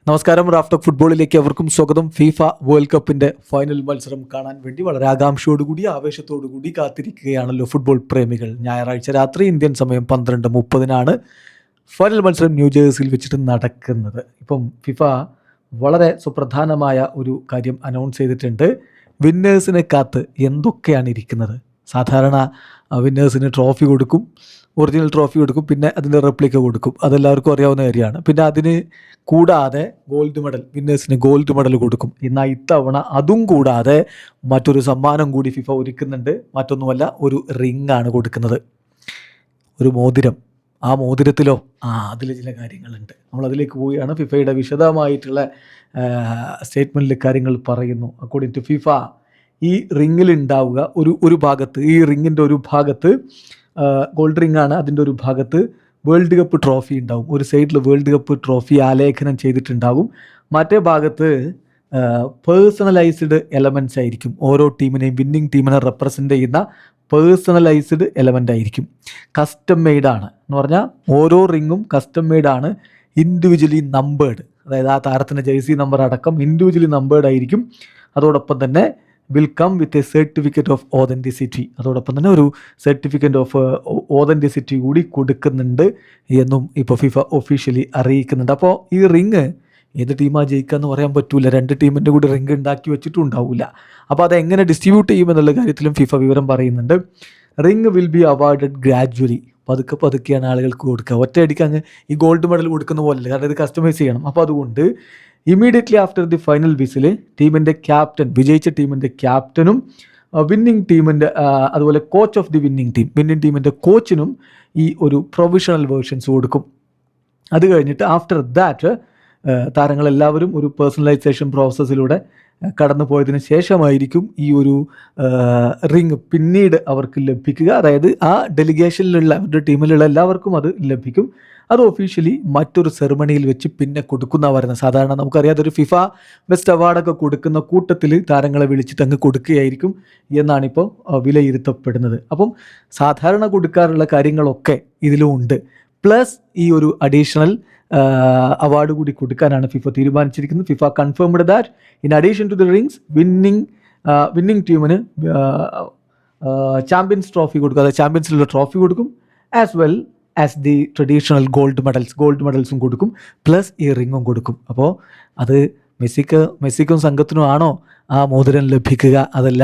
നമസ്കാരം. റാഫ്റ്റോക്ക് ഫുട്ബോളിലേക്ക് അവർക്കും സ്വാഗതം. ഫിഫ വേൾഡ് കപ്പിൻ്റെ ഫൈനൽ മത്സരം കാണാൻ വേണ്ടി വളരെ ആകാംക്ഷയോടുകൂടി ആവേശത്തോടുകൂടി കാത്തിരിക്കുകയാണല്ലോ ഫുട്ബോൾ പ്രേമികൾ. ഞായറാഴ്ച രാത്രി ഇന്ത്യൻ സമയം 12:30 ഫൈനൽ മത്സരം ന്യൂജേഴ്സിയിൽ വെച്ചിട്ട് നടക്കുന്നത്. ഇപ്പം ഫിഫ വളരെ സുപ്രധാനമായ ഒരു കാര്യം അനൗൺസ് ചെയ്തിട്ടുണ്ട്. വിന്നേഴ്സിനെ കാത്ത് എന്തൊക്കെയാണ് ഇരിക്കുന്നത്. സാധാരണ വിന്നേഴ്സിന് ട്രോഫി കൊടുക്കും, ഒറിജിനൽ ട്രോഫി കൊടുക്കും, പിന്നെ അതിൻ്റെ റെപ്ലിക്ക കൊടുക്കും. അതെല്ലാവർക്കും അറിയാവുന്ന കാര്യമാണ്. പിന്നെ അതിന് കൂടാതെ ഗോൾഡ് മെഡൽ, വിന്നേഴ്സിന് ഗോൾഡ് മെഡൽ കൊടുക്കും. എന്നാൽ ഇത്തവണ അതും കൂടാതെ മറ്റൊരു സമ്മാനം കൂടി ഫിഫ ഒരുക്കുന്നുണ്ട്. മറ്റൊന്നുമല്ല, ഒരു റിംഗ് ആണ് കൊടുക്കുന്നത്, ഒരു മോതിരം. ആ മോതിരത്തിലോ അതിൽ ചില കാര്യങ്ങളുണ്ട്. നമ്മളതിലേക്ക് പോവുകയാണ്. ഫിഫയുടെ വിശദമായിട്ടുള്ള സ്റ്റേറ്റ്മെൻറ്റിൽ കാര്യങ്ങൾ പറയുന്നു. അക്കോർഡിംഗ് ടു ഫിഫ, ഈ റിങ്ങിൽ ഉണ്ടാവുക ഒരു ഭാഗത്ത്, ഈ റിങ്ങിൻ്റെ ഒരു ഭാഗത്ത് ഗോൾഡ് റിംഗ് ആണ്. അതിൻ്റെ ഒരു ഭാഗത്ത് വേൾഡ് കപ്പ് ട്രോഫി ഉണ്ടാവും. ഒരു സൈഡിൽ വേൾഡ് കപ്പ് ട്രോഫി ആലേഖനം ചെയ്തിട്ടുണ്ടാകും. മറ്റേ ഭാഗത്ത് പേഴ്സണലൈസ്ഡ് എലമെൻറ്റ്സ് ആയിരിക്കും. ഓരോ ടീമിനെയും, വിന്നിങ് ടീമിനെ റെപ്രസെൻ്റ് ചെയ്യുന്ന പേഴ്സണലൈസ്ഡ് എലമെൻ്റ് ആയിരിക്കും. കസ്റ്റം മെയ്ഡാണ് എന്ന് പറഞ്ഞാൽ ഓരോ റിങ്ങും കസ്റ്റം മെയ്ഡാണ്, ഇൻഡിവിജ്വലി നമ്പേർഡ്. അതായത് ആ താരത്തിൻ്റെ ജേഴ്സി നമ്പർ അടക്കം ഇൻഡിവിജ്വലി നമ്പേർഡ് ആയിരിക്കും. അതോടൊപ്പം തന്നെ will come with a certificate of authenticity. അതോടൊപ്പം തന്നെ ഒരു സർട്ടിഫിക്കറ്റ് ഓഫ് ഓതൻറ്റിസിറ്റി കൂടി കൊടുക്കുന്നുണ്ട് എന്നും ഇപ്പോൾ ഫിഫ ഒഫീഷ്യലി അറിയിക്കുന്നുണ്ട്. അപ്പോൾ ഈ റിങ് ഏത് ടീമാണ് ജയിക്കുക എന്ന് പറയാൻ പറ്റില്ല. രണ്ട് ടീമിൻ്റെ കൂടി റിങ് ഉണ്ടാക്കി വെച്ചിട്ടും ഉണ്ടാവില്ല. അപ്പോൾ അതെങ്ങനെ ഡിസ്ട്രിബ്യൂട്ട് ചെയ്യുമെന്നുള്ള കാര്യത്തിലും ഫിഫ വിവരം പറയുന്നുണ്ട്. Ring will be awarded gradually. പതുക്കെയാണ് ആളുകൾക്ക് കൊടുക്കുക. ഒറ്റയടിക്ക് അങ്ങ് ഈ ഗോൾഡ് മെഡൽ കൊടുക്കുന്ന പോലെയല്ല, കാരണം ഇത് കസ്റ്റമൈസ് ചെയ്യണം. അപ്പോൾ അതുകൊണ്ട് immediately after the final whistle ടീമിൻ്റെ ക്യാപ്റ്റൻ, വിജയിച്ച ടീമിൻ്റെ ക്യാപ്റ്റനും വിന്നിങ് ടീമിൻ്റെ അതുപോലെ കോച്ച് ഓഫ് ദി വിന്നിങ് ടീമിൻ്റെ കോച്ചിനും ഈ ഒരു പ്രൊവിഷണൽ വേർഷൻസ് കൊടുക്കും. അത് കഴിഞ്ഞിട്ട് ആഫ്റ്റർ ദാറ്റ് താരങ്ങളെല്ലാവരും ഒരു പേഴ്സണലൈസേഷൻ പ്രോസസ്സിലൂടെ കടന്നു പോയതിന് ശേഷമായിരിക്കും ഈ ഒരു റിങ് പിന്നീട് അവർക്ക് ലഭിക്കുക. അതായത് ആ ഡെലിഗേഷനിലുള്ള അവരുടെ ടീമിലുള്ള എല്ലാവർക്കും അത് ലഭിക്കും. അത് ഒഫീഷ്യലി മറ്റൊരു സെറിമണിയിൽ വെച്ച് പിന്നെ കൊടുക്കുന്ന പറയുന്നത്. സാധാരണ നമുക്കറിയാതെ ഒരു ഫിഫ ബെസ്റ്റ് അവാർഡൊക്കെ കൊടുക്കുന്ന കൂട്ടത്തിൽ താരങ്ങളെ വിളിച്ചിട്ട് അങ്ങ് കൊടുക്കുകയായിരിക്കും എന്നാണിപ്പോൾ വിലയിരുത്തപ്പെടുന്നത്. അപ്പം സാധാരണ കൊടുക്കാറുള്ള കാര്യങ്ങളൊക്കെ ഇതിലും ഉണ്ട്. പ്ലസ് ഈ ഒരു അഡീഷണൽ അവാർഡ് കൂടി കൊടുക്കാനാണ് ഫിഫ തീരുമാനിച്ചിരിക്കുന്നത്. FIFA confirmed that in addition to the rings, winning ടീമിന് ചാമ്പ്യൻസ് ട്രോഫി കൊടുക്കും. അതായത് ചാമ്പ്യൻസിലുള്ള ട്രോഫി കൊടുക്കും, as well as the traditional gold മെഡൽസും കൊടുക്കും, പ്ലസ് ഈ റിങ്ങും കൊടുക്കും. അപ്പോൾ അത് മെസ്സിക്കും സംഘത്തിനും ആണോ ആ മോതിരം ലഭിക്കുക, അതല്ല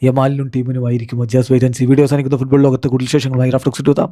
യമാലിനും ടീമിനും ആയിരിക്കുമോ? Just wait and see. Video അവസാനിക്കുന്ന ഫുട്ബോൾ ലോകത്തെ കൂടുതൽ വിശേഷങ്ങളുമായി റാഫ്റ്റോക്സ് എത്താം.